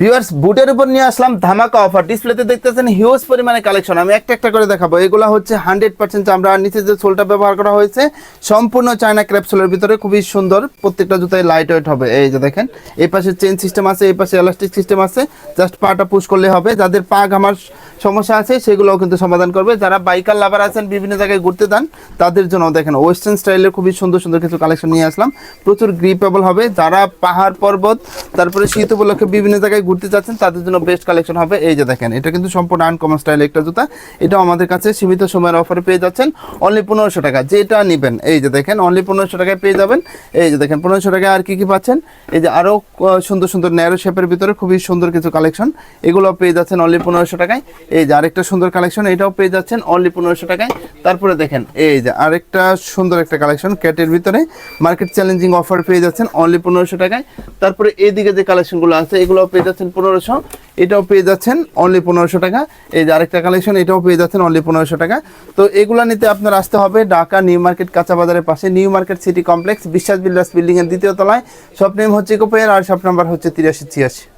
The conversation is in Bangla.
ভিউয়ার্স বুটের উপর নিয়ে আসলাম ধামাকা অফার। ডিসপ্লেতে দেখতেছেন হিউজ পরিমাণে কালেকশন, আমি একটা একটা করে দেখাবো। এগুলো হচ্ছে 100% চামড়া, আর নিচে যে সোলটা ব্যবহার করা হয়েছে সম্পূর্ণ চায়না ক্র্যাপসোলের ভিতরে, খুবই সুন্দর। প্রত্যেকটা জুতায় লাইট ওয়েট হবে। এই যে দেখেন, এই পাশে চেন সিস্টেম আছে, এই পাশে এলাস্টিক সিস্টেম আছে, জাস্ট পাটা পুশ করলে হবে। যাদের পা ঘামার সমস্যা আছে সেগুলোও কিন্তু সমাধান করবে। যারা বাইকার লাভার আছেন, বিভিন্ন জায়গায় ঘুরতে যান, তাদের জন্য দেখেন ওয়েস্টার্ন স্টাইলের খুবই সুন্দর সুন্দর কিছু কালেকশন নিয়ে আসলাম। প্রচুর গ্রিপেবল হবে। যারা পাহাড় পর্বত তারপরে শীত উপলক্ষে বিভিন্ন জায়গায় ঘুরতে যাচ্ছেন তাদের জন্য বেস্ট কালেকশন হবে। এই যে দেখেন, এটা কিন্তু সম্পূর্ণ আনকমন স্টাইল একটা জুতা। এটাও আমাদের কাছে সীমিত সময়ের অফারে পেয়ে যাচ্ছেন অনলি 1500 টাকা। যেটা নেবেন এই যে দেখেন অনলি 1500 টাকায় পেয়ে যাবেন। এই যে দেখেন 1500 টাকায় আর কি কি পাচ্ছেন, এই যে আরও সুন্দর সুন্দর ন্যারো শেপের ভিতরে খুবই সুন্দর কিছু কালেকশন, এগুলো পেয়ে যাচ্ছেন অনলি 1500 টাকায়। এই যে আরেকটা সুন্দর কালেকশন, এটাও পেয়ে যাচ্ছেন অনলি 1500 টাকায়। তারপরে দেখেন এই যে আরেকটা সুন্দর একটা কালেকশন ক্যাটের ভিতরে, মার্কেট চ্যালেঞ্জিং অফার পেয়ে যাচ্ছেন অনলি 1500 টাকায়। তারপরে এইদিকে যে কালেকশনগুলো আছে এগুলো পেয়ে যাচ্ছেন 1500, এটাও পেয়ে যাচ্ছেন অনলি 1500 টাকা। এই যে আরেকটা কালেকশন, এটাও পেয়ে যাচ্ছেন অনলি 1500 টাকা। তো এগুলো নিতে আপনার আসতে হবে ঢাকা নিউ মার্কেট কাঁচা বাজারের পাশে নিউ মার্কেট সিটি কমপ্লেক্স, বিশ্বাস বিল্ডার্স বিল্ডিং এর দ্বিতীয় তলায়। শপ নেম হচ্ছে ইকোপেয়ার আর শপ নাম্বার হচ্ছে 8386।